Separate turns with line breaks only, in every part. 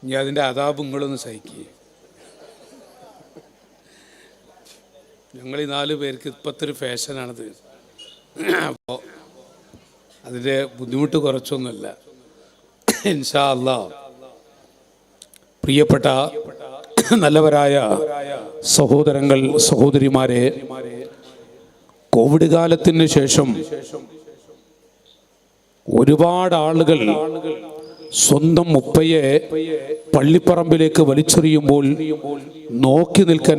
ഇനി അതിൻ്റെ അതാപ് നിങ്ങളൊന്ന് സഹിക്കുക. ഞങ്ങൾ ഈ 4 പേർക്ക് ഇപ്പോഴത്തെ ഒരു ഫാഷനാണിത്. അപ്പോൾ അതിൻ്റെ ബുദ്ധിമുട്ട് കുറച്ചൊന്നുമല്ല. ഇൻഷാ അല്ലാഹ് പ്രിയപ്പെട്ട നല്ലവരായ സഹോദരങ്ങൾ, സഹോദരിമാരെ, കോവിഡ് കാലത്തിന് ശേഷം ഒരുപാട് ആളുകൾ സ്വന്തം ഉപ്പയെ പള്ളിപ്പറമ്പിലേക്ക് വലിച്ചെറിയുമ്പോൾ നോക്കി നിൽക്കാൻ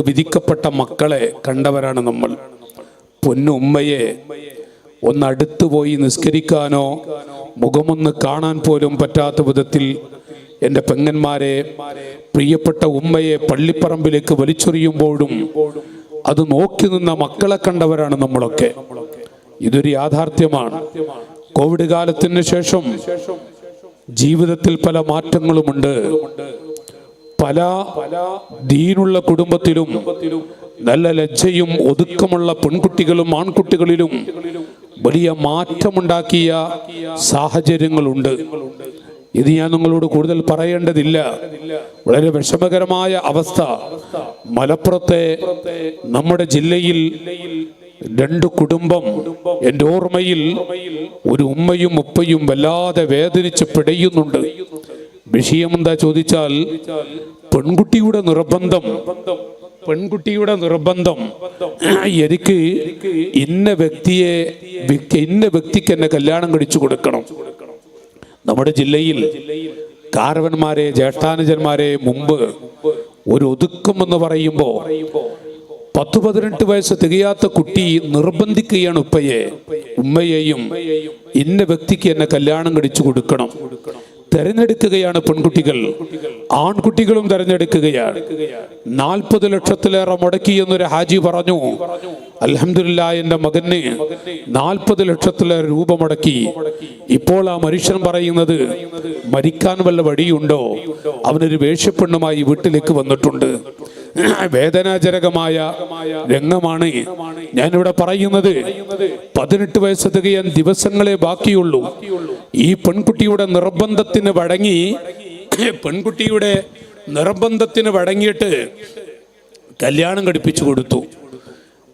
വിധിക്കപ്പെട്ട മക്കളെ കണ്ടവരാണ് നമ്മൾ. പൊന്നുമ്മയെ ഒന്നടുത്തു പോയി നിസ്കരിക്കാനോ മുഖമൊന്ന് കാണാൻ പോലും പറ്റാത്ത വിധത്തിൽ എൻ്റെ പെങ്ങന്മാരെ, പ്രിയപ്പെട്ട ഉമ്മയെ പള്ളിപ്പറമ്പിലേക്ക് വലിച്ചെറിയുമ്പോഴും അത് നോക്കി നിന്ന മക്കളെ കണ്ടവരാണ് നമ്മളൊക്കെ. ഇതൊരു യാഥാർത്ഥ്യമാണ്. കോവിഡ് കാലത്തിന് ശേഷം ജീവിതത്തിൽ പല മാറ്റങ്ങളുമുണ്ട്. പല ദീനുള്ള കുടുംബത്തിലും നല്ല ലജ്ജയും ഒതുക്കമുള്ള പെൺകുട്ടികളും ആൺകുട്ടികളിലും വലിയ മാറ്റമുണ്ടാക്കിയ സാഹചര്യങ്ങളുണ്ട്. ഇത് ഞാൻ നിങ്ങളോട് കൂടുതൽ പറയേണ്ടതില്ല. വളരെ വിഷമകരമായ അവസ്ഥ. മലപ്പുറത്തെ നമ്മുടെ ജില്ലയിൽ 2 കുടുംബം, എൻ്റെ ഓർമ്മയിൽ ഒരു ഉമ്മയും ഉപ്പയും വല്ലാതെ വേദനിച്ച് പിടയുന്നുണ്ട്. വിഷയം എന്താ ചോദിച്ചാൽ, പെൺകുട്ടിയുടെ നിർബന്ധം എനിക്ക് ഇന്ന വ്യക്തിക്ക് എന്നെ കല്യാണം കഴിച്ചു കൊടുക്കണം. നമ്മുടെ ജില്ലയിൽ കാരവന്മാരെ, ജ്യേഷ്ഠാനുജന്മാരെ മുമ്പ് ഒരു ഒതുക്കം എന്ന് പറയുമ്പോൾ 10-18 വയസ്സ് തികയാത്ത കുട്ടി നിർബന്ധിക്കുകയാണ് ഉമ്മയെയും ഇന്ന വ്യക്തിക്ക് എന്നെ കല്യാണം കഴിച്ചു കൊടുക്കണം. തെരഞ്ഞെടുക്കുകയാണ് പെൺകുട്ടികൾ, ആൺകുട്ടികളും തെരഞ്ഞെടുക്കുകയാണ്. 40 ലക്ഷത്തിലേറെ മുടക്കി എന്നൊരു ഹാജി പറഞ്ഞു. അൽഹംദുലില്ലാഹ്, എൻ്റെ മകന് 40 ലക്ഷത്തിലേറെ രൂപ മുടക്കി. ഇപ്പോൾ ആ മനുഷ്യൻ പറയുന്നത്, മരിക്കാൻ വല്ല വഴിയുണ്ടോ? അവനൊരു വേശ്യപ്പെണ്ണുമായി വീട്ടിലേക്ക് വന്നിട്ടുണ്ട്. വേദനാജനകമായ രംഗമാണ് ഞാനിവിടെ പറയുന്നത്. 18 വയസ്സ് തികയാൻ ദിവസങ്ങളെ ബാക്കിയുള്ളൂ. ഈ പെൺകുട്ടിയുടെ നിർബന്ധത്തിന് വഴങ്ങിയിട്ട് കല്യാണം കഴിപ്പിച്ചു കൊടുത്തു.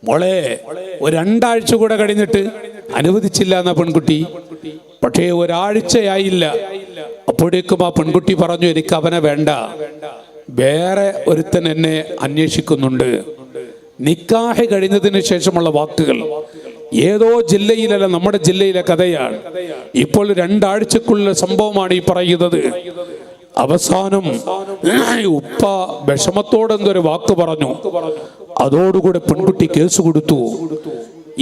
മോളെ, ഒരു 2 ആഴ്ച കൂടെ കഴിഞ്ഞിട്ട് അനുവദിച്ചില്ല എന്ന പെൺകുട്ടി. പക്ഷേ ഒരാഴ്ചയായില്ല, അപ്പോഴേക്കും ആ പെൺകുട്ടി പറഞ്ഞു, എനിക്ക് അവനെ വേണ്ട, വേറെ ഒരുത്തൻ എന്നെ അന്വേഷിക്കുന്നുണ്ട്. നിക്കാഹ് കഴിഞ്ഞതിന് ശേഷമുള്ള വാക്കുകൾ. ഏതോ ജില്ലയിലല്ല, നമ്മുടെ ജില്ലയിലെ കഥയാണ്. ഇപ്പോൾ 2 ആഴ്ചക്കുള്ള സംഭവമാണ് ഈ പറയുന്നത്. അവസാനം ഉപ്പ വിഷമത്തോടെന്തൊരു വാക്ക് പറഞ്ഞു. അതോടുകൂടെ പെൺകുട്ടി കേസ് കൊടുത്തു.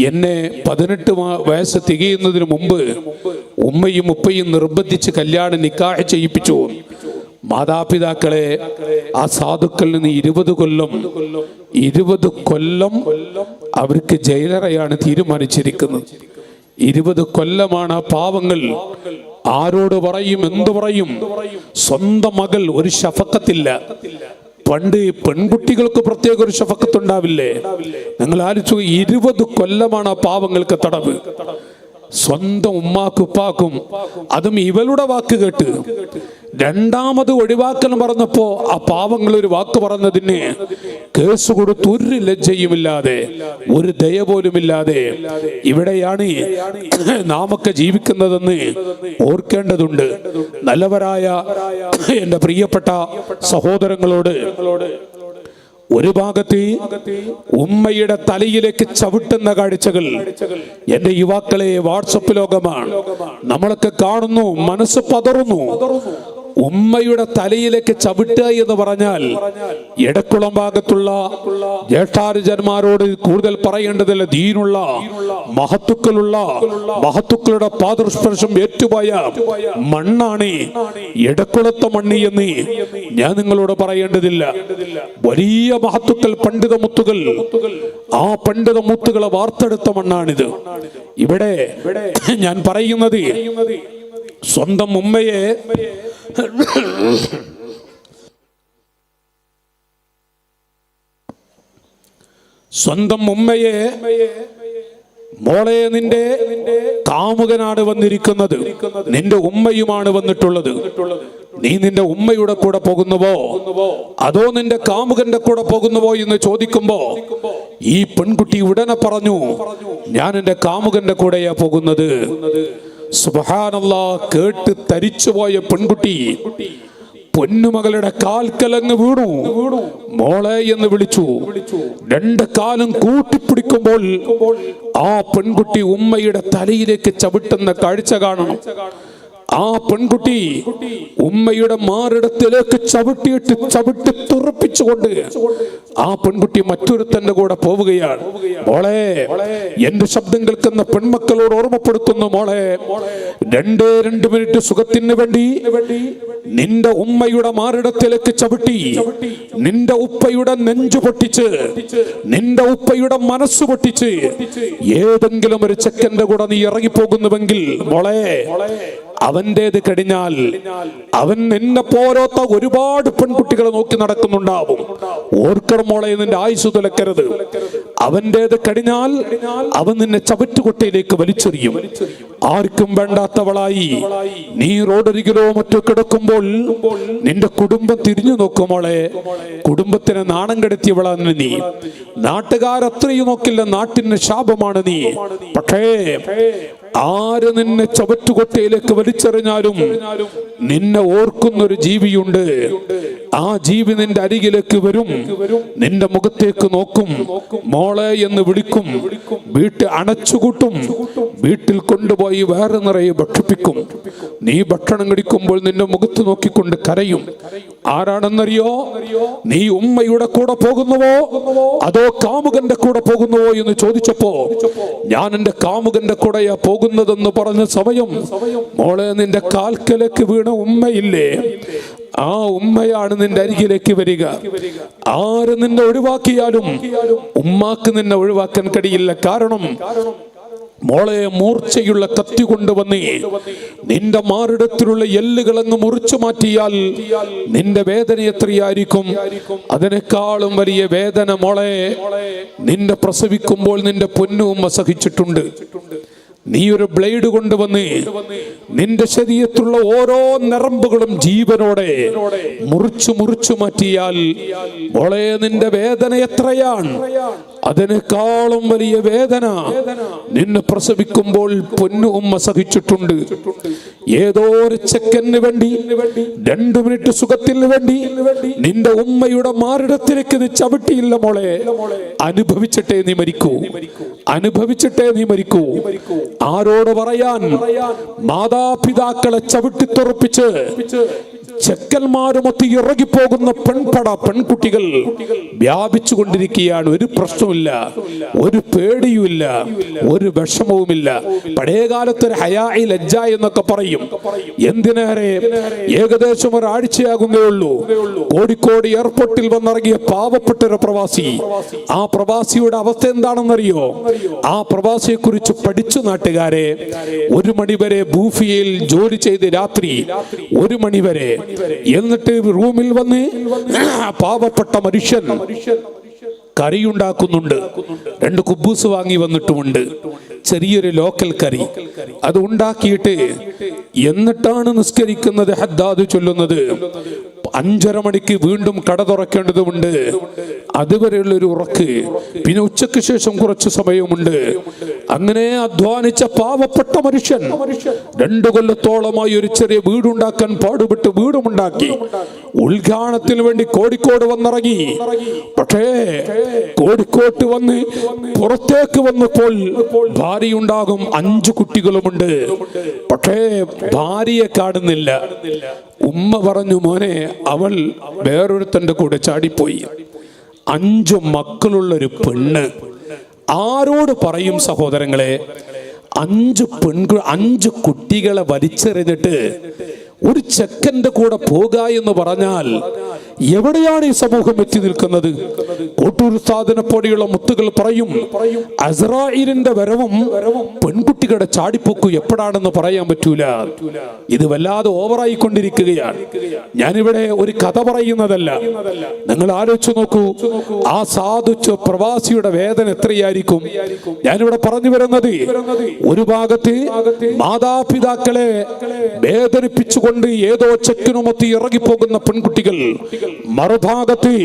എന്നെ 18 വയസ്സ് തികയുന്നതിന് മുമ്പ് ഉമ്മയും ഉപ്പയും നിർബന്ധിച്ച് കല്യാണം നിക്കാഹ് ചെയ്യിപ്പിച്ചു. മാതാപിതാക്കളെ ആ സാധുക്കളിൽ നിന്ന് 20 കൊല്ലം അവർക്ക് ജയിലറയാണ് തീരുമാനിച്ചിരിക്കുന്നത്. 20 കൊല്ലമാണ് ആ പാവങ്ങൾ. ആരോട് പറയും, എന്തു പറയും? സ്വന്തം മകൾ, ഒരു ശഫക്കത്തില്ല. പണ്ട് പെൺകുട്ടികൾക്ക് പ്രത്യേക ഒരു ശഫക്കത്തുണ്ടാവില്ലേ? നിങ്ങൾ ആലോചിച്ചു, 20 കൊല്ലമാണ് ആ പാവങ്ങൾക്ക് തടവ്. സ്വന്തം ഉമ്മാക്കും ഉപ്പാക്കും, അതും ഇവളുടെ വാക്ക് കേട്ട്. 2ാമത് ഒഴിവാക്കൽ പറഞ്ഞപ്പോ ആ പാവങ്ങൾ ഒരു വാക്ക് പറഞ്ഞതിന് കേസ് കൊടുത്ത് ഒരു ലജ്ജയുമില്ലാതെ, ഒരു ദയ പോലുമില്ലാതെ. ഇവിടെയാണ് നാമൊക്കെ ജീവിക്കുന്നതെന്ന് ഓർക്കേണ്ടതുണ്ട്. നല്ലവരായ എൻ്റെ പ്രിയപ്പെട്ട സഹോദരങ്ങളോട്, ഒരു ഭാഗത്ത് ഉമ്മയുടെ തലയിലേക്ക് ചവിട്ടുന്ന കാഴ്ചകൾ എന്റെ യുവാക്കളെ, വാട്സപ്പ് ലോകമാണ്. നമ്മളൊക്കെ കാണുന്നു, മനസ്സ് പതറുന്നു. ഉമ്മയുടെ തലയിലേക്ക് ചവിട്ടുക എന്ന് പറഞ്ഞാൽ എടക്കുളം ഭാഗത്തുള്ള ജ്യേഷ്ഠാനുജന്മാരോട് കൂടുതൽ പറയേണ്ടതില്ല. ദീനുള്ള മഹത്തുക്കളുടെ പാദസ്പർശം ഏറ്റുപോയ മണ്ണാണ് എടക്കുളത്തെ മണ്ണ് എന്ന് ഞാൻ നിങ്ങളോട് പറയേണ്ടതില്ല. വലിയ മഹത്തുക്കൾ, പണ്ഡിതമുത്തുകൾ, ആ പണ്ഡിതമുത്തുകളെ വാർത്തെടുത്ത മണ്ണാണിത്. ഇവിടെ ഞാൻ പറയുന്നത്, സ്വന്തം ഉമ്മയെ മോളെ, നിന്റെ കാമുകനാണ് വന്നിരിക്കുന്നത്, നിന്റെ ഉമ്മയുമാണ് വന്നിട്ടുള്ളത്. നീ നിന്റെ ഉമ്മയുടെ കൂടെ പോകുന്നുവോ അതോ നിന്റെ കാമുകന്റെ കൂടെ പോകുന്നുവോ എന്ന് ചോദിക്കുമ്പോ ഈ പെൺകുട്ടി ഉടനെ പറഞ്ഞു, ഞാൻ എന്റെ കാമുകന്റെ കൂടെയാ പോകുന്നത്. സുബ്ഹാനല്ലാഹ്, കേട്ട് തരിച്ചുപോയ പെൺകുട്ടി പൊന്നുമകളുടെ കാൽക്കലങ്ങ് വീണു. മോളെ എന്ന് വിളിച്ചു. രണ്ട് കാലും കൂട്ടിപ്പിടിക്കുമ്പോൾ ആ പെൺകുട്ടി ഉമ്മയുടെ തലയിലേക്ക് ചവിട്ടുന്ന കാഴ്ച കാണണം. ആ പെൺകുട്ടി ഉമ്മയുടെ മാറിടത്തിലേക്ക് ചവിട്ടി തുറപ്പിച്ചുകൊണ്ട് ആ പെൺകുട്ടി മറ്റൊരുത്തന്റെ കൂടെ പോവുകയാണ്. മോളെ, എന്റെ ശബ്ദം കേൾക്കുന്ന പെൺമക്കളോട് ഓർമ്മപ്പെടുത്തുന്നു, മോളെ, 2 മിനിറ്റ് സുഖത്തിന് വേണ്ടി നിന്റെ ഉമ്മയുടെ മാറിടത്തിലേക്ക് ചവിട്ടി നിന്റെ ഉപ്പയുടെ നെഞ്ചു പൊട്ടിച്ച് നിന്റെ ഉപ്പയുടെ മനസ്സ് പൊട്ടിച്ച് ഏതെങ്കിലും ഒരു ചെക്കന്റെ കൂടെ നീ ഇറങ്ങിപ്പോകുന്നുവെങ്കിൽ മോളെ, അവന്റേത് കഴിഞ്ഞാൽ അവൻ നിന്നെ പോലത്തെ ഒരുപാട് പെൺകുട്ടികളെ നോക്കി നടക്കുന്നുണ്ടാവും. ഓർക്കണം മോളെ, നിന്റെ ആയുസ് തുലക്കരുത്. അവന്റേത് കഴിഞ്ഞാൽ അവൻ നിന്നെ ചവറ്റുകൊട്ടയിലേക്ക് വലിച്ചെറിയും. ആർക്കും വേണ്ടാത്തവളായി നീ റോഡരികിലോ മറ്റോ കിടക്കുമ്പോൾ നിന്റെ കുടുംബം തിരിഞ്ഞു നോക്കും മോളെ. കുടുംബത്തിനെ നാണം കെടുത്തിയവളാണ് നീ. നാട്ടുകാരത്രയും നോക്കില്ല, നാട്ടിന് ശാപമാണ് നീ. പക്ഷേ ആര് നിന്നെ ചവറ്റുകൊട്ടയിലേക്ക് വലിച്ചെറിഞ്ഞാലും നിന്നെ ഓർക്കുന്നൊരു ജീവിയുണ്ട്. ആ ജീവി നിന്റെ അരികിലേക്ക് വരും, നിന്റെ മുഖത്തേക്ക് നോക്കും, മോളെ എന്ന് വിളിക്കും, വീട്ടിൽ അണച്ചുകൂട്ടും, വീട്ടിൽ കൊണ്ടുപോയി വേറെ നിറയെ ഭക്ഷിപ്പിക്കും. നീ ഭക്ഷണം കഴിക്കുമ്പോൾ നിന്റെ മുഖത്ത് നോക്കിക്കൊണ്ട് കരയും. ആരാണെന്നറിയോ? നീ ഉമ്മയുടെ കൂടെ പോകുന്നുവോ അതോ കാമുകന്റെ കൂടെ പോകുന്നുവോ എന്ന് ചോദിച്ചപ്പോ ഞാൻ എന്റെ കാമുകന്റെ കൂടെയാ പോകുന്നതെന്ന് പറഞ്ഞ സമയം മോളെ, നിന്റെ കാൽക്കലേക്ക് വീണ ഉമ്മയില്ലേ, ആ ഉമ്മയാണ് നിന്റെ അരികിലേക്ക് വരിക. ആര് നിന്നെ ഒഴിവാക്കിയാലും ഉമ്മാക്ക് നിന്നെ ഒഴിവാക്കാൻ കഴിയില്ല. കാരണം മോളെ, മൂർച്ചയുള്ള കത്തി കൊണ്ടുവന്ന് നിന്റെ മാറിടത്തിലുള്ള എല്ലുകളങ്ങ് മുറിച്ചു മാറ്റിയാൽ നിന്റെ വേദന എത്രയായിരിക്കും? അതിനേക്കാളും വലിയ വേദന മോളെ നിന്നെ പ്രസവിക്കുമ്പോൾ നിന്റെ പൊന്നുമ്മ സഹിച്ചിട്ടുണ്ട്. നീ ഒരു ബ്ലേഡ് കൊണ്ടുവന്ന് നിന്റെ ശരീരത്തിലുള്ള ഓരോ നരമ്പുകളും ജീവനോടെ മുറിച്ചു മാറ്റിയാൽ മോളെ നിന്റെ വേദന എത്രയാണ്? അതിനേക്കാളും വലിയ വേദന നിന്നെ പ്രസവിക്കുമ്പോൾ പൊന്നു ഉമ്മ സഹിച്ചിട്ടുണ്ട്. ഏതോ ഒരു ചെക്കന് വേണ്ടി 2 മിനിറ്റ് സുഖത്തിന് വേണ്ടി നിന്റെ ഉമ്മയുടെ മാറിടത്തിലേക്ക് നീ ചവിട്ടിയില്ല മോളെ. അനുഭവിച്ചിട്ടേ നീ മരിക്കൂ, അനുഭവിച്ചിട്ടേ നീ മരിക്കൂ. ആരോട് പറയാൻ? മാതാപിതാക്കളെ ചവിട്ടിത്തുറപ്പിച്ച് ചെക്കന്മാരുമൊത്ത് ഇറങ്ങിപ്പോകുന്ന പെൺകുട്ടികൾ വ്യാപിച്ചു കൊണ്ടിരിക്കുകയാണ്. ഒരു പ്രശ്നമില്ല, ഒരു പേടിയുമില്ല, ഒരു വിഷമവുമില്ല. പഴയകാലത്ത് ഒരു ഹയാഇ ലജ്ജ എന്നൊക്കെ പറയും. എന്തിനേറെ ഏകദേശം ഒരാഴ്ചയാകുന്നേ ഉള്ളൂ കോഴിക്കോട് എയർപോർട്ടിൽ വന്നിറങ്ങിയ പാവപ്പെട്ട ഒരു പ്രവാസി. ആ പ്രവാസിയുടെ അവസ്ഥ എന്താണെന്നറിയോ? ആ പ്രവാസിയെ കുറിച്ച് പഠിച്ചു നാട്ടുകാരെ. 1 മണി വരെ ബൂഫിയയിൽ ജോലി ചെയ്ത് രാത്രി 1 മണി വരെ, എന്നിട്ട് റൂമിൽ വന്ന് പാവപ്പെട്ട മനുഷ്യൻ കറിയുണ്ടാക്കുന്നുണ്ട്. 2 കുബൂസ് വാങ്ങി വന്നിട്ടുമുണ്ട്, ചെറിയൊരു ലോക്കൽ കറി. അത് ഉണ്ടാക്കിയിട്ട് എന്നിട്ടാണ് നിസ്കരിക്കുന്നത്, ഹദ്ദാദ് ചൊല്ലുന്നത്. 5:30 മണിക്ക് വീണ്ടും കട തുറക്കേണ്ടതുണ്ട്. അതുവരെയുള്ള ഒരു ഉറക്ക്, പിന്നെ ഉച്ചയ്ക്ക് ശേഷം കുറച്ച് സമയമുണ്ട്. അങ്ങനെ അധ്വാനിച്ച പാവപ്പെട്ട മനുഷ്യൻ 2 കൊല്ലത്തോളമായി ഒരു ചെറിയ വീടുണ്ടാക്കാൻ പാടുപെട്ട് വീടുമുണ്ടാക്കി. ഉദ്ഘാടനത്തിന് വേണ്ടി കോഴിക്കോട് വന്നിറങ്ങി. പക്ഷേ കോഴിക്കോട്ട് വന്ന് പുറത്തേക്ക് വന്നപ്പോൾ ഭാര്യയുണ്ടാകും, 5 കുട്ടികളുമുണ്ട്. പക്ഷേ ഭാര്യയെ കാണുന്നില്ല. ഉമ്മ പറഞ്ഞു, മോനെ, അവൾ വേറൊരുത്തന്റെ കൂടെ ചാടിപ്പോയി. 5 മക്കളുള്ളൊരു പെണ്ണ് ആരോട് പറയും സഹോദരങ്ങളെ? 5 കുട്ടികളെ വലിച്ചെറിഞ്ഞിട്ട് ഒരു ചെക്കന്റെ കൂടെ പോക എന്ന് പറഞ്ഞാൽ എവിടെയാണ് ഈ സമൂഹം എത്തി നിൽക്കുന്നത്? കോട്ടൂർ ഉസ്താദിനെ പോലെയുള്ള മുത്തുകൾ പറയും, അസ്രാഈലിന്റെ വരവും പെൺകുട്ടികളുടെ ചാടിപ്പൊക്കും എപ്പോഴാണെന്ന് പറയാൻ പറ്റൂല. ഇത് വല്ലാതെ ഓവറായിക്കൊണ്ടിരിക്കുകയാണ്. ഞാനിവിടെ ഒരു കഥ പറയുന്നതല്ല. നിങ്ങൾ ആലോചിച്ചു നോക്കൂ, ആ സാധു പ്രവാസിയുടെ വേദന എത്രയായിരിക്കും. ഞാനിവിടെ പറഞ്ഞു വരുന്നത്, ഒരു ഭാഗത്ത് മാതാപിതാക്കളെ വേദനിപ്പിച്ചുകൊണ്ട് ഏതോ ചെക്കിനുമൊത്ത് ഇറങ്ങിപ്പോകുന്ന പെൺകുട്ടികൾ, മറുഭാഗത്ത്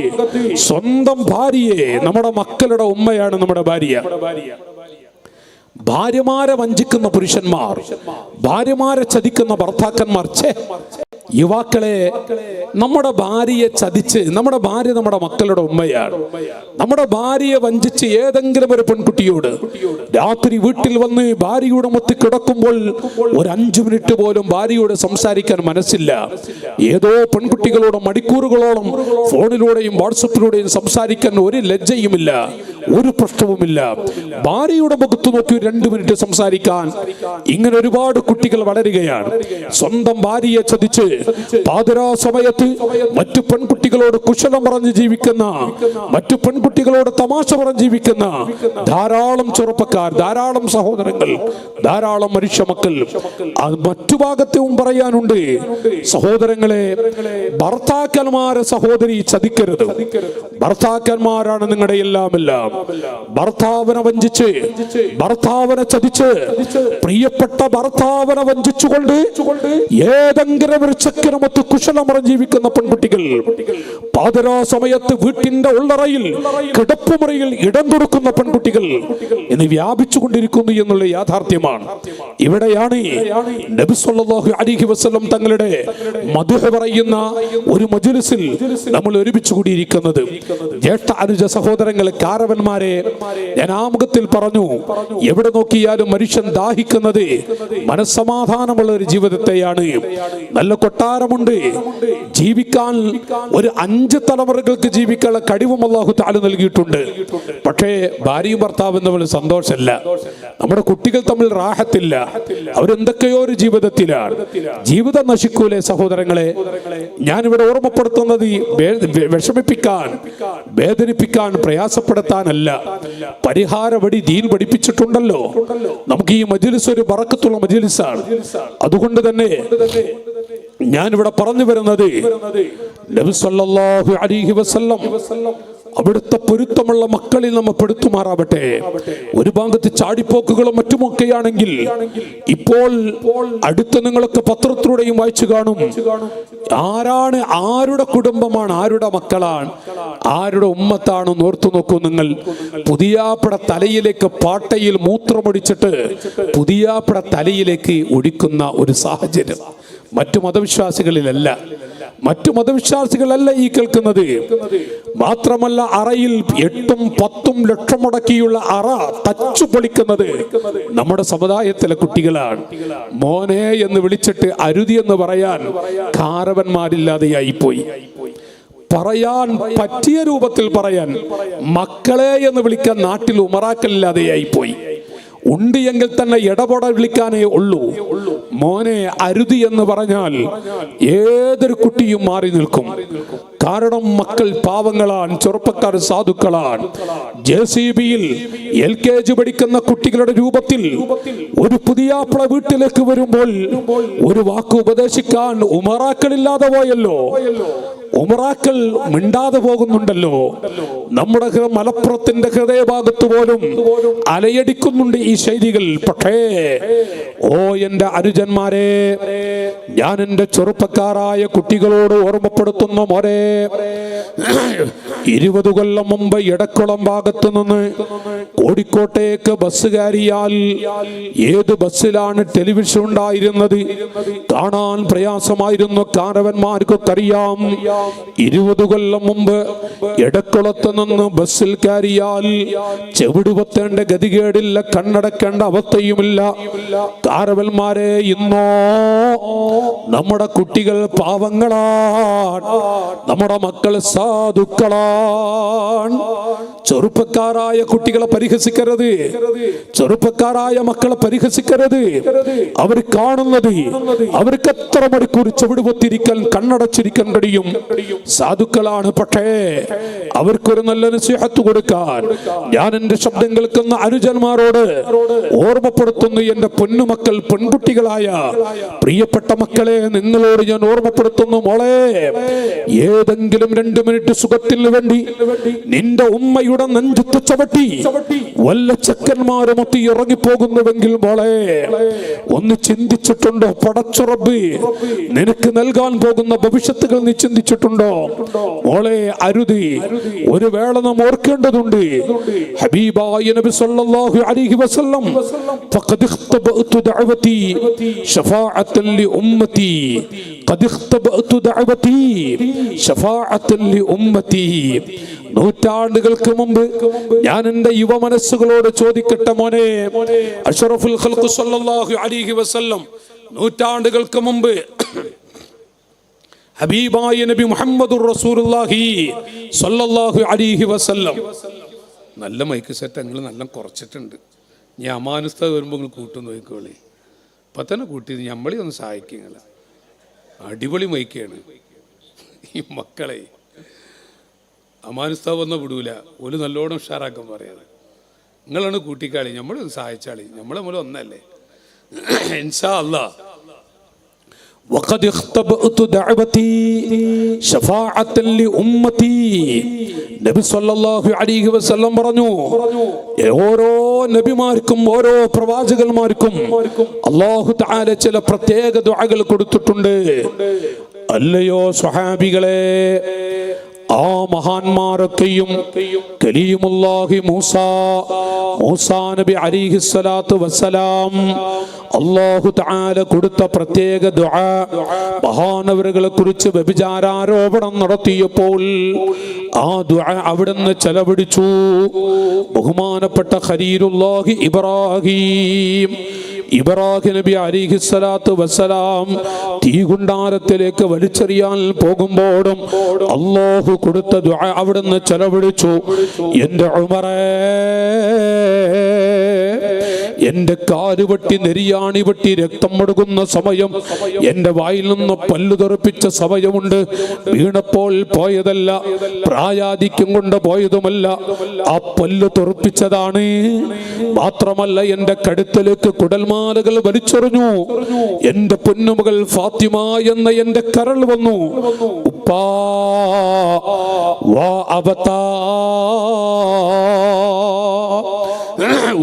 സ്വന്തം ഭാര്യയെ, നമ്മുടെ മക്കളുടെ ഉമ്മയാണ് നമ്മുടെ ഭാര്യ. ഭാര്യമാരെ വഞ്ചിക്കുന്ന പുരുഷന്മാർ, ഭാര്യമാരെ ചതിക്കുന്ന ഭർത്താക്കന്മാർ. യുവാക്കളെ, നമ്മുടെ ഭാര്യയെ ചതിച്ച്, നമ്മുടെ ഭാര്യ നമ്മുടെ മക്കളുടെ ഉമ്മയാണ്. നമ്മുടെ ഭാര്യയെ വഞ്ചിച്ച് ഏതെങ്കിലും ഒരു പെൺകുട്ടിയോട് രാത്രി വീട്ടിൽ വന്ന് ഭാര്യയുടെ മൊത്ത് കിടക്കുമ്പോൾ ഒരു 5 മിനിറ്റ് പോലും ഭാര്യയോട് സംസാരിക്കാൻ മനസ്സില്ല. ഏതോ പെൺകുട്ടികളോട് മണിക്കൂറുകളോളം ഫോണിലൂടെയും വാട്സപ്പിലൂടെയും സംസാരിക്കാൻ ഒരു ലജ്ജയുമില്ല, ഒരു പ്രശ്നവുമില്ല. ഭാര്യയുടെ മുഖത്ത് നോക്കി 2 മിനിറ്റ് സംസാരിക്കാൻ ഇങ്ങനെ ഒരുപാട് കുട്ടികൾ വളരുകയാണ്. സ്വന്തം ഭാര്യയെ ചതിച്ച് പാതിരാ സമയത്ത് മറ്റു പെൺകുട്ടികളോട് കുശലം പറഞ്ഞ് ജീവിക്കുന്ന, മറ്റു പെൺകുട്ടികളോട് തമാശ പറഞ്ഞ് ജീവിക്കുന്ന ധാരാളം ചെറുപ്പക്കാർ, ധാരാളം സഹോദരങ്ങൾ, ധാരാളം മനുഷ്യ മക്കൾ. അത് മറ്റു ഭാഗത്തും പറയാനുണ്ട്. സഹോദരങ്ങളെ, ഭർത്താക്കന്മാരെ സഹോദരി ചതിക്കരുത്. ഭർത്താക്കന്മാരാണ് നിങ്ങളുടെ എല്ലാം. ഭർത്താവിനെ വഞ്ചിച്ച്, ഭർത്താവിനെ ചതിച്ച്, പ്രിയപ്പെട്ട ഭർത്താവിനെ വഞ്ചിച്ചുകൊണ്ട് ഏതെങ്കിലും ഒരു ചെക്കിനുമൊത്ത് കുശലം പറഞ്ഞ് ജീവിക്കുന്ന പെൺകുട്ടികൾ, പാതിരാ സമയത്ത് വീട്ടിന്റെ ഉള്ളറയിൽ, കിടപ്പുമുറിയിൽ ഇടം കൊടുക്കുന്ന പെൺകുട്ടികൾ ഇന്ന് വ്യാപിച്ചുകൊണ്ടിരിക്കുന്നു എന്നുള്ള യാഥാർത്ഥ്യമാണ്. ഇവിടെയാണ് നബി സല്ലല്ലാഹു അലൈഹി വസല്ലം തങ്ങളുടെ മദ്ഹ് പറയുന്ന ഒരു മജ്‌ലിസിൽ നമ്മൾ ഒരുമിച്ച് കൂടിയിരിക്കുന്നത്. ജ്യേഷ്ഠ അനുജ സഹോദരങ്ങളെ, കാരവന്മാരെ, ഞാൻ ആമുഖത്തിൽ പറഞ്ഞു, എവിടെ നോക്കിയാലും മനുഷ്യൻ ദാഹിക്കുന്നത് മനസ്സമാധാനമുള്ള ഒരു ജീവിതത്തെയാണ്. നല്ല കൊട്ടാരമുണ്ട്, ജീവിക്കാൻ ഒരു 5 തലമുറകൾക്ക് ജീവിക്കാനുള്ള കഴിവും അല്ലാഹു തആല നൽകിയിട്ടുണ്ട്. പക്ഷേ ഭാര്യയും ഭർത്താവും തമ്മിൽ സന്തോഷമില്ല, നമ്മുടെ കുട്ടികൾ തമ്മിൽ റാഹത്തില്ല, അവരെന്തൊക്കെയോ ഒരു ജീവിതത്തിലാണ്. ജീവിതം നശിക്കൂലേ സഹോദരങ്ങളെ? ഞാനിവിടെ ഓർമ്മപ്പെടുത്തുന്നത് വിഷമിപ്പിക്കാൻ, വേദനിപ്പിക്കാൻ, പ്രയാസപ്പെടുത്താനല്ല. പരിഹാരവടി ദീൻ പഠിപ്പിച്ചിട്ടുണ്ടല്ലോ. നമുക്ക് ഈ മജ്‌ലിസ് ഒരു ബറക്കത്തുള്ള മജ്‌ലിസാണ്. അതുകൊണ്ട് തന്നെ ഞാനിവിടെ പറഞ്ഞു വരുന്നത്, നബി സല്ലല്ലാഹു അലൈഹി വസല്ലം അവിടുത്തെ പൊരുത്തമുള്ള മക്കളിൽ നമ്മൾ പെടുത്തുമാറാവട്ടെ. ഒരു ഭാഗത്ത് ചാടിപ്പോക്കുകളും മറ്റുമൊക്കെയാണെങ്കിൽ, ഇപ്പോൾ അടുത്ത നിങ്ങളൊക്കെ പത്രത്തിലൂടെയും വായിച്ചു കാണും, ആരാണ്, ആരുടെ കുടുംബമാണ്, ആരുടെ മക്കളാണ്, ആരുടെ ഉമ്മത്താണെന്ന് ഓർത്തു നോക്കൂ നിങ്ങൾ. പുതിയാപ്പട തലയിലേക്ക് പാട്ടയിൽ മൂത്രമൊടിച്ചിട്ട് പുതിയാപ്പട തലയിലേക്ക് ഒഴിക്കുന്ന ഒരു സാഹചര്യം മറ്റു മതവിശ്വാസികളിലല്ല. മറ്റു മതവിശ്വാസികളല്ല ഈ കേൾക്കുന്നത്. മാത്രമല്ല, അറയിൽ 8ഉം 10ഉം ലക്ഷം മുടക്കിയുള്ള അറ തച്ചു പൊളിക്കുന്നത് നമ്മുടെ സമുദായത്തിലെ കുട്ടികളാണ്. മോനെ എന്ന് വിളിച്ചിട്ട് അരുതി എന്ന് പറയാൻ കാരവന്മാരില്ലാതെയായി പോയി. പറയാൻ പറ്റിയ രൂപത്തിൽ പറയാൻ മക്കളെ എന്ന് വിളിക്കാൻ നാട്ടിൽ ഉമറാക്കലില്ലാതെയായി പോയി. ഉണ്ട് എങ്കിൽ തന്നെ ഇടപെട വിളിക്കാനേ ഉള്ളൂ. മോനെ അരുതി എന്ന് പറഞ്ഞാൽ ഏതൊരു കുട്ടിയും മാറി നിൽക്കും. കാരണം മക്കൾ പാവങ്ങളാണ്, ചെറുപ്പക്കാർ സാധുക്കളാണ്. JCBയിൽ LKG പഠിക്കുന്ന കുട്ടികളുടെ രൂപത്തിൽ ഒരു പുതിയാപ്പള വീട്ടിലേക്ക് വരുമ്പോൾ ഒരു വാക്ക് ഉപദേശിക്കാൻ ഉമറാക്കളില്ലാതെ പോയല്ലോ. ഉമറാക്കൾ മിണ്ടാതെ പോകുന്നുണ്ടല്ലോ. നമ്മുടെ മലപ്പുറത്തിന്റെ ഹൃദയഭാഗത്ത് പോലും അലയടിക്കുന്നുണ്ട് ഈ ശൈലികൾ. പക്ഷേ ഓ എന്റെ അനുജന്മാരെ, ഞാൻ എന്റെ ചെറുപ്പക്കാരായ കുട്ടികളോട് ഓർമ്മപ്പെടുത്തുന്ന മോരെ, 20 കൊല്ലം മുമ്പ് എടക്കുളം ഭാഗത്ത് നിന്ന് കോഴിക്കോട്ടേക്ക് ബസ് കയറിയാൽ ഏത് ബസ്സിലാണ് ടെലിവിഷൻ ഉണ്ടായിരുന്നത് കാണാൻ പ്രയാസമായിരുന്നു. കാരവന്മാർക്കൊക്കെ അറിയാം. 20 കൊല്ലം മുമ്പ് എടക്കുളത്ത് നിന്ന് ബസ്സിൽ കയറിയാൽ ചെവിട് പൊത്തേണ്ട ഗതികേടില്ല, കണ്ണടക്കേണ്ട അവസ്ഥയുമില്ല. കാരവന്മാരെ, ഇന്നോ നമ്മുടെ കുട്ടികൾ പാവങ്ങളാണ്, നമ്മുടെ മക്കൾ സാധുക്കളാണ്. ചെറുപ്പക്കാരായ കുട്ടികളെ പരിഹസിക്കരുത്, ചെറുപ്പക്കാരായ മക്കളെ പരിഹസിക്കരുത്. അവർ കാണുന്നത്, അവർക്ക് എത്ര മണിക്കൂർ ചുവടുപൊത്തിരിക്കാൻ കണ്ണടച്ചിരിക്കാൻ കഴിയും. സാധുക്കളാണ്. പക്ഷേ അവർക്കൊരു നല്ല നസീഹത്ത് കൊടുക്കാൻ ഞാൻ എന്റെ ശബ്ദം കേൾക്കുന്ന അനുജന്മാരോട് ഓർമ്മപ്പെടുത്തുന്നു. എന്റെ പൊന്നുമക്കൾ, പെൺകുട്ടികളായ പ്രിയപ്പെട്ട മക്കളെ, നിങ്ങളോട് ഞാൻ ഓർമ്മപ്പെടുത്തുന്നു. മോളെ, ഏതെങ്കിലും 2 മിനിറ്റ് സുഖത്തിന് വേണ്ടി നിന്റെ ഉമ്മയുടെ നെഞ്ചത്ത് ചവിട്ടി വല്ല ചെക്കന്മാരുമൊത്തി ഇറങ്ങിപ്പോകുന്നുവെങ്കിൽ മോളെ, ഒന്ന് ചിന്തിച്ചിട്ടുണ്ടോ? പടച്ച റബ്ബ് നിനക്ക് നൽകാൻ പോകുന്ന ഭവിഷ്യത്തുകൾ നീ ചിന്തിച്ചിട്ടുണ്ടോ? മോളെ, അരുത്. ഒരു വേള നാം ഓർക്കേണ്ടതുണ്ട്. ഹബീബായ നബി സല്ലല്ലാഹു അലൈഹി വസല്ലം ഫഖദ് ഇഖ്തബഅതു ദഅവതി ശഫാഅത്തൻ ലി ഉമ്മതി, ഖദ് ഇഖ്തബഅതു ദഅവതി ശഫാഅത്തൻ ലി ഉമ്മതി. നൂറ്റാണ്ടുകൾക്ക് മുമ്പ് ഞാൻ എന്റെ യുവ മനസ്സുകളോട് ചോദിക്കട്ടെ മോനെ, അഷ്റഫുൽ ഖൽഖ് സല്ലല്ലാഹു അലൈഹി വസല്ലം നൂറ്റാണ്ടുകൾക്ക് മുമ്പ് ഹബീബായ നബി മുഹമ്മദുർ റസൂലുള്ളാഹി സല്ലല്ലാഹു അലൈഹി വസല്ലം, നല്ല മൈക്ക് സെറ്റ് നിങ്ങൾ നല്ല കുറച്ചിട്ടുണ്ട്. ഞാൻ അമാനുസ്ത വരുമ്പോൾ നിങ്ങൾ കൂട്ടും നോക്കിക്കോളി. ഇപ്പം തന്നെ കൂട്ടിയത് നമ്മളെ ഒന്ന് സഹായിക്കുക. അടിപൊളി മൈക്കാണ് ഈ മക്കളെ. അമാനുസ്ത വന്ന വിടൂല, ഒരു നല്ലോണം ഉഷാറാക്കാൻ പറയാതെ. നിങ്ങളാണ് കൂട്ടിക്കാളി, നമ്മളൊന്ന് സഹായിച്ചാളി. നമ്മളെ മൂലം ഒന്നല്ലേ ഇൻഷാ അല്ലാഹ്. وقد اختبأت دعوتي شفاعة لأمتي. നബി സല്ലല്ലാഹു അലൈഹി വസല്ലം പറഞ്ഞു, ഓരോ നബിമാർക്കും ഓരോ പ്രവാചകന്മാർക്കും അല്ലാഹു തആല ചില പ്രത്യേക ദുആകൾ കൊടുത്തിട്ടുണ്ട്. അല്ലയോ സ്വഹാബികളെ, ആ മഹാന്മാരൊക്കെയും കലീമുല്ലാഹി മൂസാ നബി അലൈഹിസ്സലാത്തു വസ്സലാം അല്ലാഹു തആല കൊടുത്ത പ്രത്യേക ദുആ, മഹാനവറുകളെ കുറിച്ച് വ്യഭിചാരാരോപണം നടത്തിയപ്പോൾ ആ ദുആ അവിടുന്ന് ചെലവഴിച്ചു. ബഹുമാനപ്പെട്ട ഖലീലുല്ലാഹി ഇബ്രാഹിം നബി അലൈഹിസ്സലാത്തു വസ്സലാം തീകുണ്ടാരത്തിലേക്ക് വലിച്ചെറിയാൻ പോകുമ്പോഴും അല്ലാഹു കൊടുത്ത ദുആ അവിടുന്ന് ചെലവഴിച്ചു. എന്റെ ഉമറേ, എന്റെ കാലുവെട്ടി നെരിയാണി വെട്ടി രക്തം ഒഴുകുന്ന സമയം, എന്റെ വായിൽ നിന്ന് പല്ലു തെറിപ്പിച്ച സമയമുണ്ട്. വീണപ്പോൾ പോയതല്ല, പ്രായാധിക്യം കൊണ്ട് പോയതുമല്ല, ആ പല്ലു തെറിപ്പിച്ചതാണ്. മാത്രമല്ല, എന്റെ കഴുത്തിലേക്ക് കുടൽമാലകൾ വലിച്ചെറിഞ്ഞു. എന്റെ പൊന്നുമകൾ ഫാത്തിമ എന്ന എന്റെ കരൾ വന്നു. ഉപ്പാ വാ അബതാ,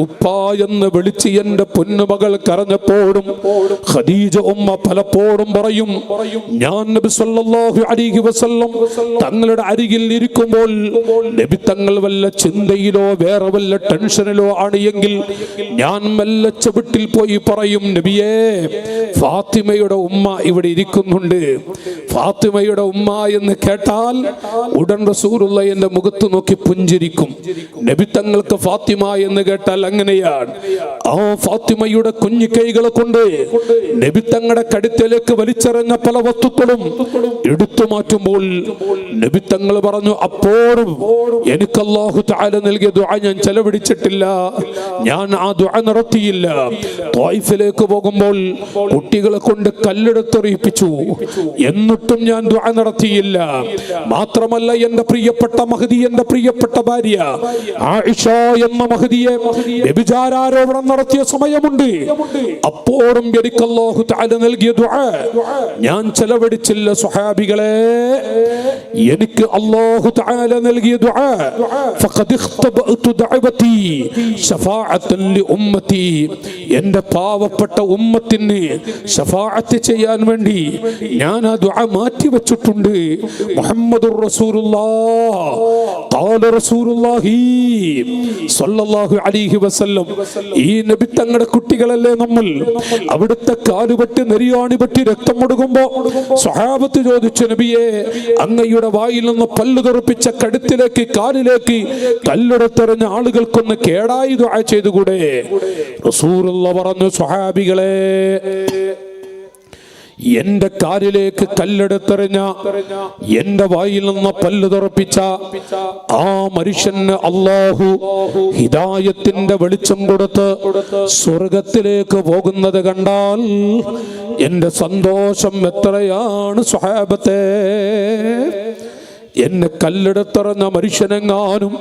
ഉപ്പ എന്ന് വിളിച്ച് എന്റെ പൊന്നുമകൾ കരഞ്ഞപ്പോഴും ഖദീജ ഉമ്മ പലപ്പോഴും പറയും, ഞാൻ നബി സല്ലല്ലാഹു അലൈഹി വസല്ലം തങ്ങളുടെ അരികിൽ ഇരിക്കുമ്പോൾ നബി തങ്ങൾ വല്ല ചിന്തയിലോ വേറെ വല്ല ടെൻഷനിലോ ആണ് എങ്കിൽ ഞാൻ മെല്ലെ ചവിട്ടിൽ പോയി പറയും, നബിയേ, ഫാത്തിമയുടെ ഉമ്മ ഇവിടെ ഇരിക്കുന്നുണ്ട്. ഫാത്തിമയുടെ ഉമ്മ എന്ന് കേട്ടാൽ ഉടൻ റസൂലുള്ള എന്റെ മുഖത്ത് നോക്കി പുഞ്ചിരിക്കും. നബി തങ്ങൾക്ക് ഫാത്തിമ എന്ന് കേട്ടാൽ അങ്ങനെയാണ്. ആ ഫാത്തിമയുടെ കുഞ്ഞു കൈകളെ കൊണ്ട് നബി തങ്ങളുടെ കഴുത്തിലേക്ക് വലിച്ചെറിഞ്ഞ പല വസ്തുക്കളും എടുത്തു മാറ്റുമ്പോൾ നബി തങ്ങൾ പറഞ്ഞു, അപ്പോഴും എനിക്ക് അല്ലാഹു തആല നൽകിയ ദുആ ഞാൻ ചെലവഴിച്ചിട്ടില്ല, ഞാൻ ആ ദുആ നടത്തിയില്ല. ത്വായിഫിലേക്ക് പോകുമ്പോൾ കുട്ടികളെ കൊണ്ട് കല്ലെടുത്തെറിയിപ്പിച്ചു, എന്നിട്ടും ഞാൻ ദുആ നടത്തിയില്ല. മാത്രമല്ല, എന്റെ പ്രിയപ്പെട്ട മഹദി, എന്റെ പ്രിയപ്പെട്ട ഭാര്യ ആയിഷ എന്ന മഹദിയെ വ്യഭിചാരാരോപണം നടത്തിയ സമയമുണ്ട്. അപ്പോഴും എനിക്ക് അല്ലാഹു തആല നൽകിയ ദുആ ഞാൻ ചെലവഴിച്ചില്ല. സ്വഹാബികളെ, എനിക്ക് അല്ലാഹു തആല നൽകിയ ദുആ ഫഖദ് ഇഖ്തബഅതു ദഅവതി ശഫാഅത്തൻ ലി ഉമ്മതി, എന്റെ പാവപ്പെട്ട ഉമ്മത്തിന് ശഫാഅത്ത് ചെയ്യാൻ വേണ്ടി ഞാൻ ആ ദുആ മാറ്റി വെച്ചിട്ടുണ്ട്. മുഹമ്മദുർ റസൂലുള്ളാഹ് ഖാല റസൂലുള്ളാഹി സ്വല്ലല്ലാഹു അലൈഹി വസല്ലം. ഈ നബി തങ്ങളുടെ കുട്ടികളല്ലേ നമ്മൾ. അവിടുത്തെ കാലുപെട്ടി നെരിയാണി പെട്ടി രക്തം ഒഴുകുമ്പോ സ്വഹാബത്ത് ചോദിച്ചു, നബിയെ, അങ്ങയുടെ വായിൽ നിന്ന് പല്ലു തെറിപ്പിച്ച കഴുത്തിലേക്ക് കാലിലേക്ക് കല്ലെടുത്തെറിഞ്ഞ ആളുകൾക്കൊന്ന് കേടായി ദുആ ചെയ്തുകൂടെ? റസൂലുള്ളാഹി പറഞ്ഞു, സ്വഹാബികളെ, എന്റെ കാലിലേക്ക് കല്ലെടുത്തെറിഞ്ഞ, എന്റെ വായിൽ നിന്ന് പല്ല് തുറപ്പിച്ച ആ മനുഷ്യന് അല്ലാഹു ഹിദായത്തിന്റെ വെളിച്ചം കൊടുത്ത് സ്വർഗത്തിലേക്ക് പോകുന്നത് കണ്ടാൽ എന്റെ സന്തോഷം എത്രയാണ് സ്വഹാബത്തെ. എന്നെ കല്ലെടുത്തെറിഞ്ഞ മനുഷ്യനെങ്ങാനും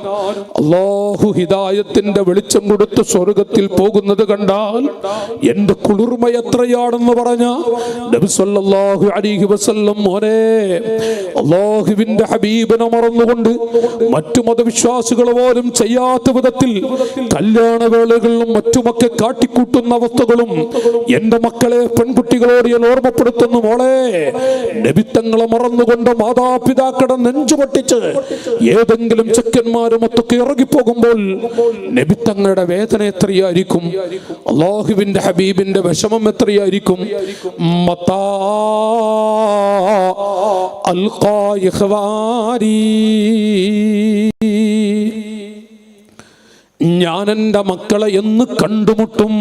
അല്ലാഹു ഹിദായത്തിന്റെ വെളിച്ചം കൊടുത്ത് സ്വർഗത്തിൽ പോകുന്നത് കണ്ടാൽ എന്റെ കുളിർമ എത്രയാണെന്ന് പറഞ്ഞ നബി സല്ലല്ലാഹു അലൈഹി വസല്ലം, മോനെ, അല്ലാഹുവിന്റെ ഹബീബിനെ മറന്നുകൊണ്ട് മറ്റു മതവിശ്വാസികൾ പോലും ചെയ്യാത്ത വിധത്തിൽ കല്യാണവേളകളിലും മറ്റുമൊക്കെ കാട്ടിക്കൂട്ടുന്ന അവസ്ഥകളും എന്റെ മക്കളെ, പെൺകുട്ടികളോട് ഞാൻ ഓർമ്മപ്പെടുത്തുന്നു. മോളെ, നബിത്തങ്ങളെ മറന്നുകൊണ്ട് മാതാപിതാക്കളുടെ നെഞ്ചുപൊട്ടിച്ച് ഏതെങ്കിലും ചെക്കന്മാരും ഒത്തൊക്കെ ഇറങ്ങിപ്പോകുമ്പോൾ നബിത്തങ്ങളുടെ വേദന എത്രയായിരിക്കും, അല്ലാഹുവിന്റെ ഹബീബിന്റെ വിഷമം എത്രയായിരിക്കും. മത്താ അൽഖാ ഇഖ്വാനി, ഞാൻ എൻ്റെ മക്കളെ എന്ന് കണ്ടുമുട്ടും.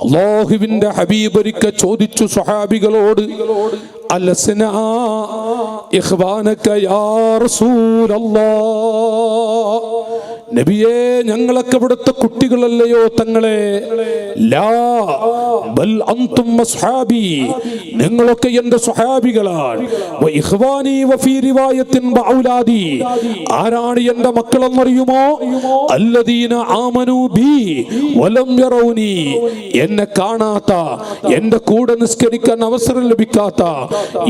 അല്ലാഹുവിന്റെ ഹബീബ് ഒരിക്കൽ ചോദിച്ചു സ്വഹാബികളോട്, അലസ്നാ ഇഖ്വാനക യാ റസൂലല്ലാഹ്, നബിയേ, ഞങ്ങളൊക്കെ ഇവിടുത്തെ കുട്ടികളല്ലയോ തങ്ങളെ? ലാ ബൽ അൻതും അസ്ഹാബി, നിങ്ങളൊക്കെ എൻ്റെ സ്വഹാബികളാണ്. വ ഇഖ്വാനി വഫീ റിവായത്തിൻ ബഔലാദി, ആരാണ് എൻ്റെ മക്കളെന്നറിയുമോ? അല്ലദീന ആമനൂ ബി വലം യറൗനി, എന്നെ കാണാത്ത, എൻ്റെ കൂടെ നിസ്കരിക്കാൻ അവസരം ലഭിക്കാത്ത,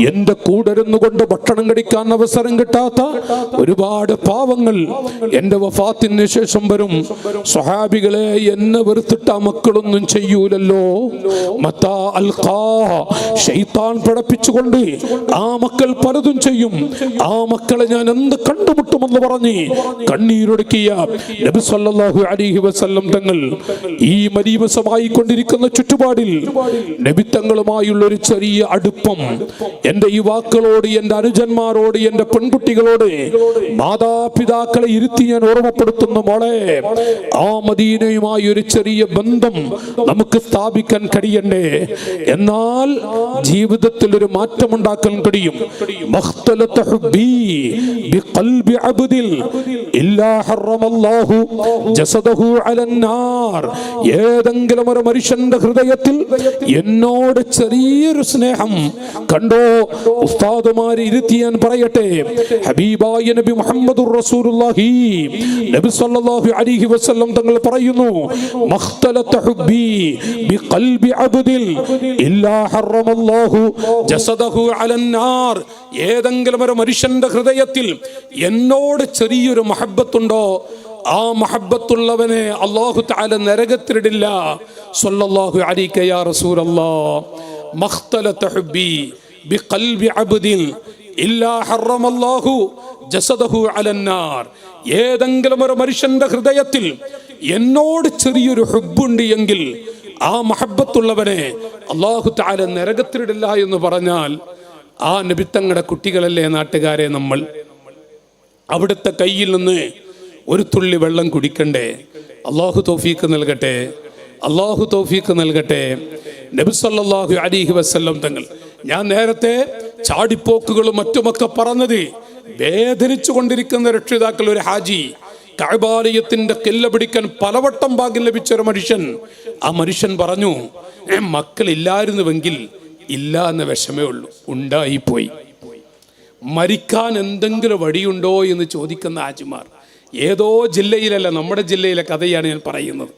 എൻ്റെ കൂടെ ഇരുന്നുകൊണ്ട് ഭക്ഷണം കഴിക്കാൻ അവസരം കിട്ടാത്ത ഒരുപാട് പാവങ്ങൾ എൻ്റെ വഫാത്തിന് ശേഷം വരും. സ്വഹാബികളെ, എന്നെ വെറുത്തിട്ട് ആ മക്കളൊന്നും ചെയ്യൂലല്ലോ. മത്താ അൽഖാ, ശൈത്താൻ പഠിപ്പിച്ചുകൊണ്ട് ആ മക്കൾ പലതും ചെയ്യും. ആ മക്കളെ ഞാൻ എന്ത് കണ്ടുമുട്ടുമെന്ന് പറഞ്ഞ് കണ്ണീരൊടുക്കിയ നബി സല്ലല്ലാഹു അലൈഹി വസല്ലം തങ്ങൾ ഈ മരീമസമായി കൊണ്ടിരിക്കുന്ന ചുറ്റുപാടിൽ നബിത്തങ്ങളുമായുള്ള ഒരു ചെറിയ അടുപ്പം എന്റെ യുവാക്കളോട്, എന്റെ അനുജന്മാരോട്, എന്റെ പെൺകുട്ടികളോട്, മാതാപിതാക്കളെ ഇരുത്തി ഞാൻ ഓർമ്മപ്പെടുത്തുന്നു. മോളെ, ആ മദീനയുമായി ഒരു ചെറിയ ബന്ധം നമുക്ക് സ്ഥാപിക്കാൻ കഴിയണ്ടേ? എന്നാൽ ജീവിതത്തിൽ ഒരു മാറ്റമുണ്ടാക്കാൻ കഴിയും. മഖ്തലത ഹുബ്ബി ബിഖൽബി അബ്ദിൽ ഇല്ലാ ഹറമല്ലാഹു ജസദഹു അലന്നാർ, ഏതെങ്കിലും ഒരു മനുഷ്യന്റെ ഹൃദയത്തിൽ എന്നോട് ചെറിയൊരു സ്നേഹം കണ്ടോ? ഉസ്താദുമാരെ ഇരുത്തി ഞാൻ പറയട്ടെ, ഹബീബായ നബി മുഹമ്മദുർ റസൂലുള്ളാഹി നബി സല്ലല്ലാഹു അലൈഹി വസല്ലം തങ്ങൾ പറയുന്നു, മഖ്തലത ഹുബ്ബി ബിഖൽബി അബ്ദിൽ ഇല്ലാ ഹറമല്ലാഹു ജസദഹു അലന്നാർ, ഏതെങ്കിലും ഒരു മനുഷ്യന്റെ ഹൃദയത്തിൽ എന്നോട് ചെറിയൊരു മഹബ്ബത്തുണ്ടോ, ആ മഹബ്ബത്തുള്ളവനെ അല്ലാഹു തആല നരകത്തിലിടില്ല. സല്ലല്ലാഹു അലൈക യാ റസൂലല്ലാഹ്. മഖ്തലത ഹുബ്ബി ബിഖൽബി അബ്ദിൻ ഇല്ലാ ഹറമല്ലാഹു ജസദഹു അലന്നാർ, ഏതെങ്കിലും ഒരു മനുഷ്യന്റെ ഹൃദയത്തിൽ എന്നോട് ചെറിയൊരു ഹുബ്ബുണ്ട് എങ്കിൽ ആ മഹബ്ബത്തുള്ളവനെ അല്ലാഹു തആല നരകത്തിലിടില്ല എന്ന് പറഞ്ഞാൽ ആ നബിത്തങ്ങളുടെ കുട്ടികളല്ലേ നാട്ടുകാരെ നമ്മൾ? അവിടുത്തെ കയ്യിൽ നിന്ന് ഒരു തുള്ളി വെള്ളം കുടിക്കണ്ടേ? അല്ലാഹു തൗഫീഖ് നൽകട്ടെ, അല്ലാഹു തൗഫീഖ് നൽകട്ടെ. നബി സല്ലല്ലാഹു അലൈഹി വസല്ലം തങ്ങൾ, ഞാൻ നേരത്തെ ചാടിപ്പോക്കുകളും മറ്റുമൊക്കെ പറഞ്ഞത് വേദനിച്ചു കൊണ്ടിരിക്കുന്ന രക്ഷിതാക്കൾ, ഒരു ഹാജി കഅബാലയത്തിന്റെ കില്ല പിടിക്കാൻ പലവട്ടം ഭാഗ്യം ലഭിച്ച ഒരു മനുഷ്യൻ, ആ മനുഷ്യൻ പറഞ്ഞു, മക്കളില്ലായിരുന്നുവെങ്കിൽ ഇല്ല എന്ന വിഷമേ ഉള്ളൂ, ഉണ്ടായിപ്പോയി. മരിക്കാൻ എന്തെങ്കിലും വഴിയുണ്ടോ എന്ന് ചോദിക്കുന്ന ഹാജിമാർ ഏതോ ജില്ലയിലല്ല, നമ്മുടെ ജില്ലയിലെ കഥയാണ് ഞാൻ പറയുന്നത്.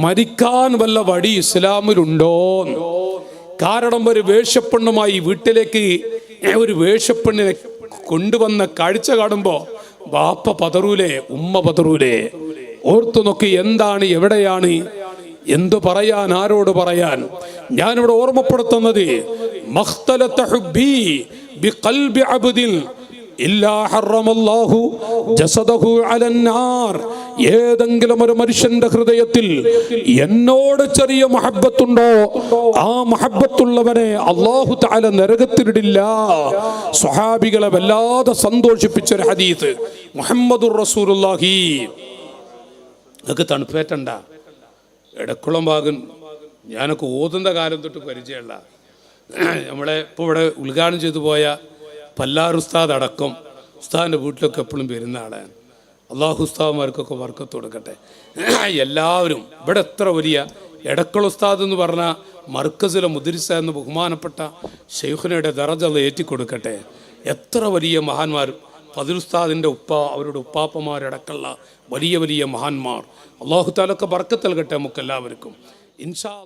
മരിക്കാൻ വല്ല വഴി ഇസ്ലാമിലുണ്ടോ? കാരണം ഒരു വേഷപ്പെണ്ണുമായി വീട്ടിലേക്ക് ഒരു വേഷപ്പെണ്ണിനെ കൊണ്ടുവന്ന കാഴ്ച കാണുമ്പോ ബാപ്പ പതറൂലേ, ഉമ്മ പതറൂലേ? ഓർത്തു നോക്കി, എന്താണ്, എവിടെയാണ്, എന്തു പറയാൻ, ആരോട് പറയാൻ? ഞാനിവിടെ ഓർമ്മപ്പെടുത്തുന്നത്, മഖ്തലത ഹുബ്ബി ബിഖൽബി അബ്ദിൻ ഇല്ലാ ഹറമല്ലാഹു ജസദഹു അലന്നാർ, ഏതെങ്കിലും ഒരു മനുഷ്യന്റെ ഹൃദയത്തിൽ എന്നോട് ചെറിയ മഹബ്ബത്തുണ്ടോ, ആ മഹബ്ബത്തുള്ളവനെ അല്ലാഹു തആല നരകത്തിലിടില്ല. സ്വഹാബികളെ വല്ലാതെ സന്തോഷിപ്പിച്ച ഒരു ഹദീസ്, മുഹമ്മദുർ റസൂലുള്ളാഹി. നിങ്ങൾക്ക് തണുപ്പേറ്റണ്ട, എടക്കുളം ഭാഗം ഞാനൊക്കെ ഓതുന്ന കാലം തൊട്ട് പരിചയമുള്ള നമ്മളെ ഇപ്പോൾ ഇവിടെ ഉദ്ഘാടനം ചെയ്തു പോയ പല്ലാർ ഉസ്താദ് അടക്കം ഉസ്താദിൻ്റെ വീട്ടിലൊക്കെ എപ്പോഴും വരുന്ന ആളാണ്. അള്ളാഹു ഉസ്താദ്മാർക്കൊക്കെ വർക്കത്ത് കൊടുക്കട്ടെ. എല്ലാവരും ഇവിടെ എത്ര വലിയ എടക്കൾ ഉസ്താദ് എന്ന് പറഞ്ഞാൽ മർക്കസിലെ മുദ്രിസ എന്ന് ബഹുമാനപ്പെട്ട ഷെയ്ഖുനയുടെ ദറജ ഏറ്റിക്കൊടുക്കട്ടെ. എത്ര വലിയ മഹാന്മാർ, ഫദ്ൽ ഉസ്താദിൻ്റെ അവരുടെ ഉപ്പാപ്പമാരടക്കമുള്ള വലിയ വലിയ മഹാന്മാർ. അള്ളാഹു തആല ബർക്കത്ത് നൽകട്ടെ നമുക്ക് എല്ലാവർക്കും ഇൻഷാ അല്ലാഹ്.